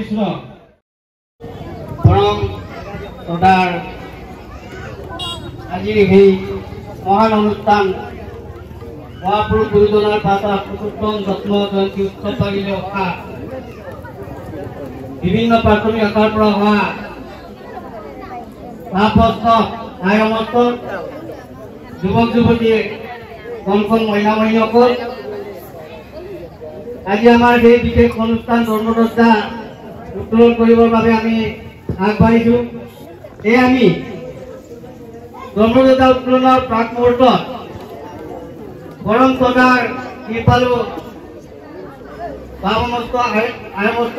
কৃষ্ণ পৰম সদাৰ আজি এই মহান অনুষ্ঠান মহাপুৰুষ গুৰুজনাৰ পাতা প্ৰথম যত্ন জয়ন্তী উৎসৱ পালিলে অহা বিভিন্ন প্ৰাথমিক আকাৰৰ পৰা অহা মহাপ্ৰস্থ আইসমস্ত যুৱক যুৱতী কণ মহিলা মহিলাসকল আজি আমাৰ এই বিশেষ অনুষ্ঠান ধৰ্মদৰ্শা উত্তোলন কৰিবৰ বাবে আমি আগবাঢ়িছোঁ। এই আমি ধৰ্মদৰ্শা উত্তোলনৰ প্ৰাক মুহূৰ্তত পৰম সদাৰ কৃপালু বামস্ত আইসমস্ত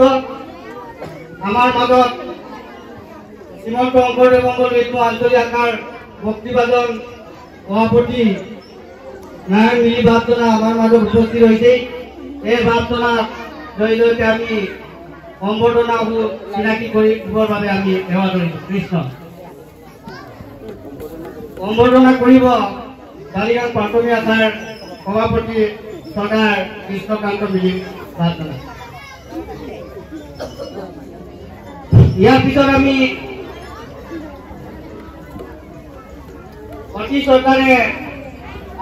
আমাৰ মাজত শ্ৰীমন্ত শংকৰদেৱ মংগল বিষ্ণু আঞ্চলিক আকাৰ ভক্তিবাদন সভাপতি নাৰায়ণ মিলি ভাৱজনা আমাৰ মাজত উপস্থিত হৈছে। এই ভাৱজনা জৰিয়তে আমি সম্বৰ্ধনা চিনাকি কৰি দিবৰ বাবে আমি সেৱা কৰিছোঁ। কৃষ্ণ সম্বৰ্ধনা কৰিব বালিগাঁও প্ৰাথমিক আকাৰ সভাপতি সদাৰ কৃষ্ণকান্ত মিলি ভাৱজনা। ইয়াৰ পিছত আমি অতি চৰকাৰে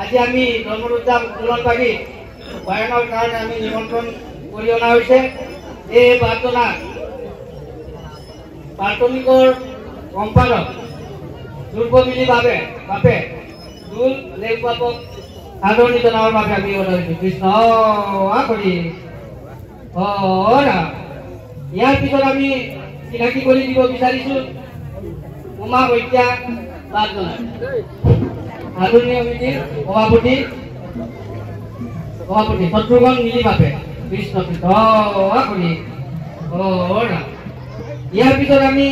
আজি আমি ধৰ্মদৰ্শা উত্তোলনকাৰী বায়নৰ কাৰণে আমি নিমন্ত্ৰণ কৰি অনা হৈছে। এই প্ৰাৰ্থনা প্ৰাথমিকৰ সম্পাদক দুৰ্গমিলি বাপে দুল লেখ বাপক আদৰণি জনাবৰ বাবে আমি ওলাইছোঁ। কৃষ্ণ কৰি ইয়াৰ পিছত আমি চিনাকি কৰি দিব বিচাৰিছোঁ উমা হত্যা প্ৰাৰ্থনা আদৰণীয় সমিতিৰ সভাপতি শত্ৰুঘ্ন মিলি বাপে কৃষ্ণ কৃষ্ণ কৰি ইয়াৰ পিছত আমি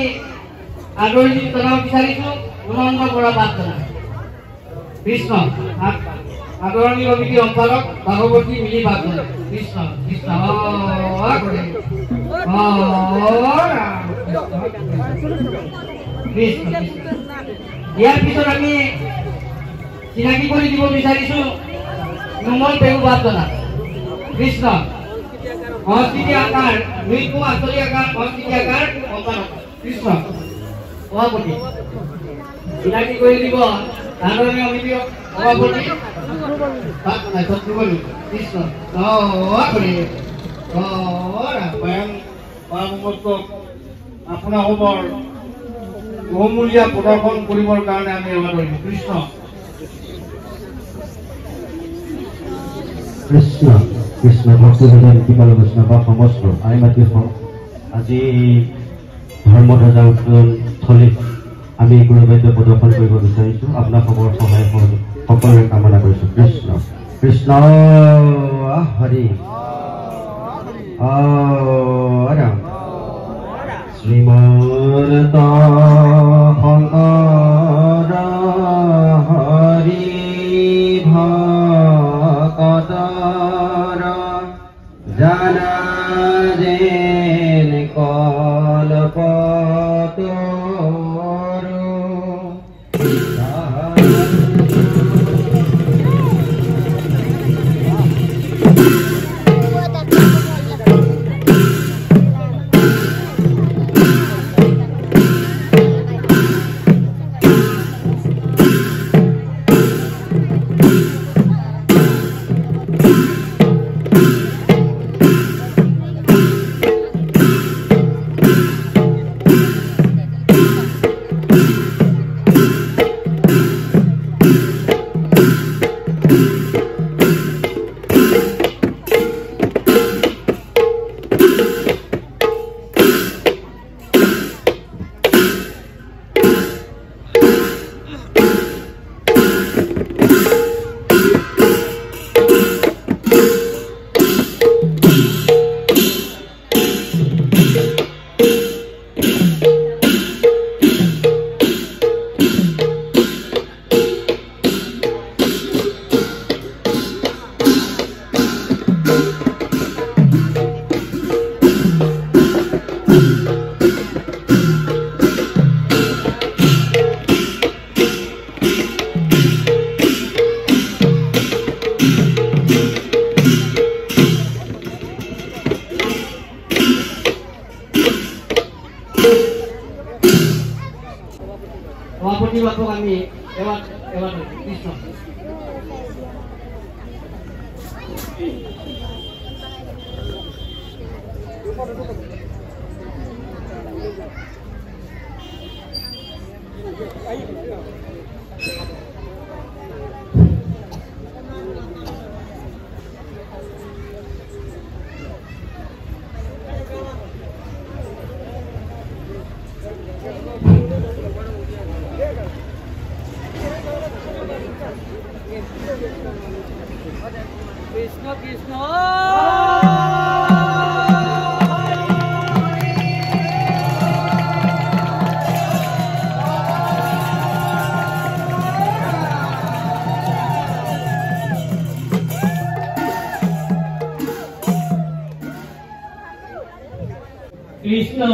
আদৰণি জনাব বিচাৰিছোঁ গুণানন্দ বৰা প্ৰাৰ্থনা কৃষ্ণ আদৰণীয় সমিতিৰ সম্পাদক ভাগৱতী মিলি প্ৰাৰ্থনা কৃষ্ণ কৃষ্ণ কৰি কৃষ্ণ। ইয়াৰ পিছত আমি চিনাকি কৰি দিব বিচাৰিছোঁ নুমল পেগু প্ৰাৰ্থনা কৃষ্ণ সংস্কৃতি আকাৰ মৃত্যু আঞ্চলিক আকাৰ সংস্কৃতি আকাৰ সম্পাদক কৃষ্ণ সভাপতি চিনাকি কৰি দিব আদৰণীয় সমিতিৰ সভাপতি শত্ৰুঘ্ন কৃষ্ণ কৰি আপোনালোকৰ বহুমূলীয়া প্ৰদৰ্শন কৰিবৰ কাৰণে আমি সেৱা কৰিছোঁ। কৃষ্ণ কৃষ্ণ কৃষ্ণ ভক্তিভজন কৃপালু বৈষ্ণৱ সমস্ত আই মাতৃ আজি ধৰ্মধ্বজা উত্তোলন থলীত আমি গুৰুবাদ্য প্ৰদৰ্শন কৰিব বিচাৰিছোঁ। আপোনালোকৰ সহায় সহযোগ সকলোৰে কামনা কৰিছোঁ। কৃষ্ণ কৃষ্ণ হৰি ৰাম শ্ৰীমন্ত শংকৰ হৰি ভকতৰ জানা যেন কল্পতৰু কৃষ্ণ কৃষ্ণ কৃষ্ণ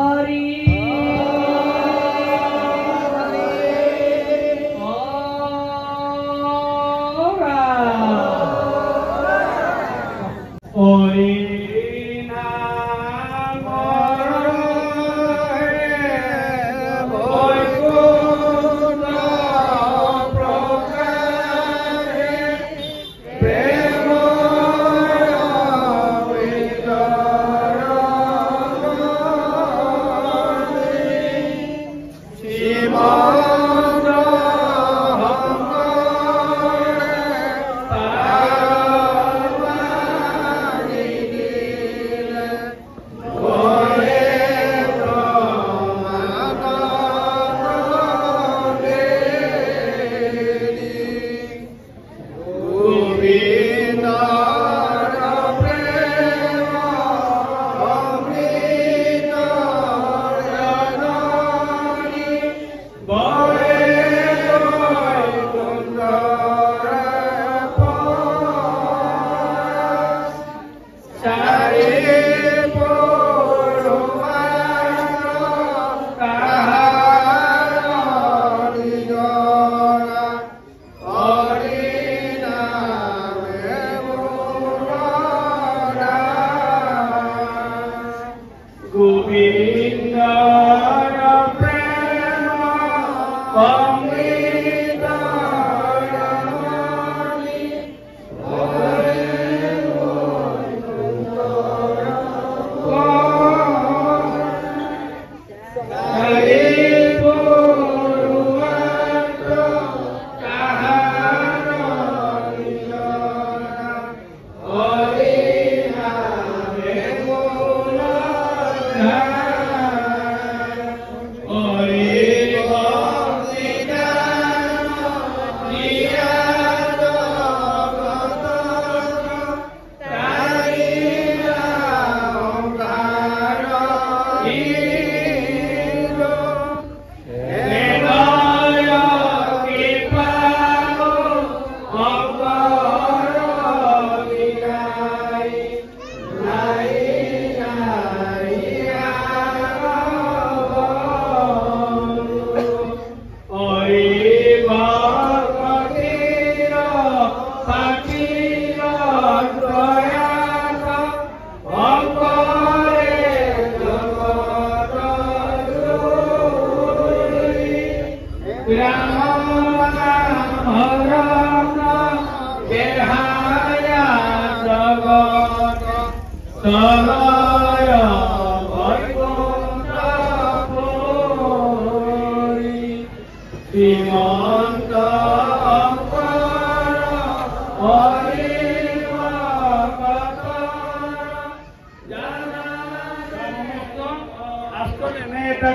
হৰি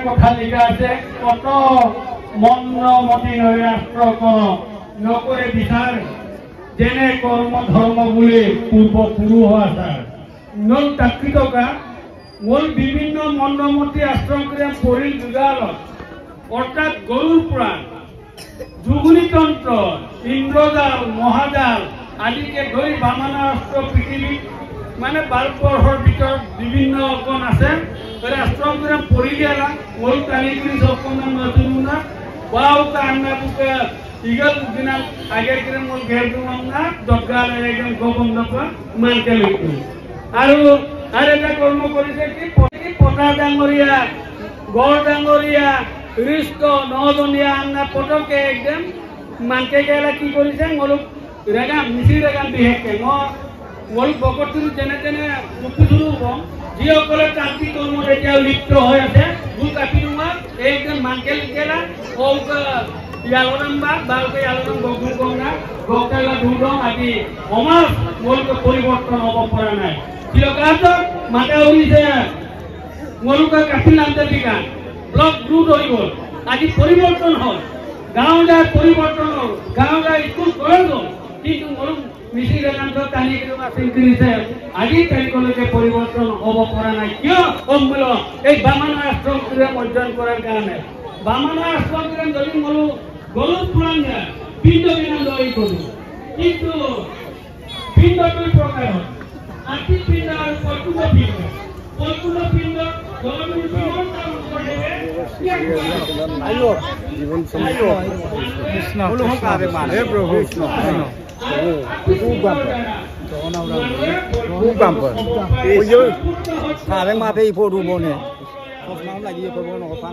কথা লিখা আছে কত মন্নমতি নৈৰাষ্ট্ৰক নকৰে বিচাৰ যেনে কৰ্ম ধৰ্ম বুলি পূৰ্বপুৰুষ আচাৰ নল তাকৃতকা মূল বিভিন্ন মন্নমতি আশ্ৰম ক্ৰিয়া পৰিল যুগালত অৰ্থাৎ গৰুৰ পুৰাণ যুগুনিতন্ত্ৰ ইন্দ্ৰজাল মহাজাল আদিকে ধৰি বামনাস্ত্ৰ পৃথিৱী মানে ভাৰতবৰ্ষৰ ভিতৰত বিভিন্ন অকণ আছে আশ্ৰম ক্ৰিয়া পৰি গেলা মূল কানিগুৰি অকণমান নতুন বাও কান্নাটোকে ইগল দিনা আগে করে মূল ঘের না দরকার একদম গোবন্ধ মানকে লিখু আর এটা কর্ম করেছে কি পটা ডাঙরিয়া গড় ডাঙরিয়া রিস্ক নজনিয়া আন্না পটকে একদম মানকে গেলে কি কৰিছে মলুক ৰেগাম মিছি ৰেগাম বিশেষকৈ মলুক বকৰটোৰ যেনে তেনে নুপুচুৰো কম যিসকলে তান্ত্ৰিক কৰ্মত এতিয়াও লিপ্ত হৈ আছে ভুল কাটি নোৱা একদম মানকে লিখেলা ওক ইয়ালৰাম বালকে ইয়ালৰাম গগুৰ গংগা গংগা দুৰ্গম আদি সমাজ মলুক পৰিৱৰ্তন হ'ব পৰা নাই চিৰকালক মাতা উৰিছে মলুকৰ কাটি নামতে বিকান ব্লক গ্ৰুপ হৈ গ'ল আজি পৰিৱৰ্তন হ'ল গাঁৱৰ পৰিৱৰ্তন হ'ল গাঁৱৰ স্কুল কলেজ হ'ল কিন্তু মলুক মিছি ৰেগামটো টানি কৰিছে আজি তাৰিখলৈকে পৰিৱৰ্তন হ'ব পৰা নাই কিয় সম্মিল এই বামানৰ আশ্ৰমটোৰে অধ্যয়ন কৰাৰ কাৰণে বামানৰ আশ্ৰমটোৰে যদি মলুক গলত পুৰাণ যায় পিণ্ড বিনাম লৈ কৰোঁ কিন্তু পিণ্ড দুই প্ৰকাৰ হয় আৰ্থিক পিণ্ড আৰু কল্পনা পিণ্ড কল্পনা পিণ্ড জীবন কৃষ্ণ হে প্ৰভু কৃষ্ণ সারে মাঠে পড়ু বনে লাগিয়ে করবো নকপা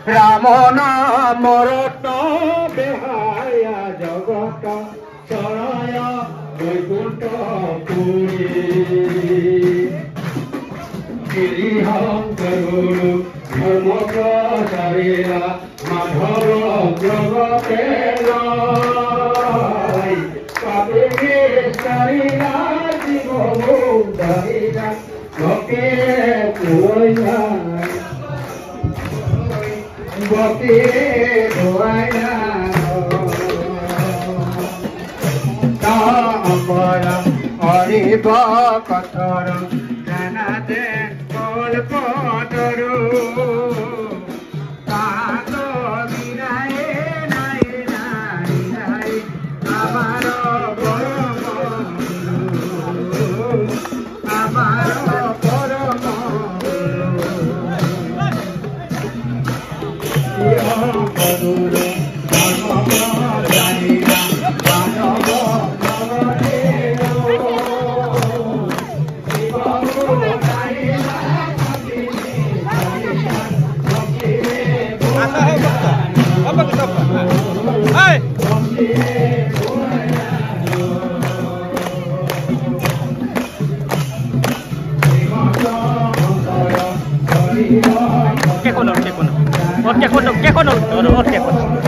রাম নামরত বেহায়া জগত চরয় বৈকুণ্ঠ পুরী গিরিহঙ্করুড়ু ধর্ম প্রচারেরা মাধব জগতে পাবে সারিরা জীব মুদারিরা লোকে পুরোয়া বকে ধোয়াইলা তাম্বরা হরিব কথর জানাতে কল্প তরু কাত বিনায় নাই নাই নাই আমার পরম আমার পরম ¿Qué con?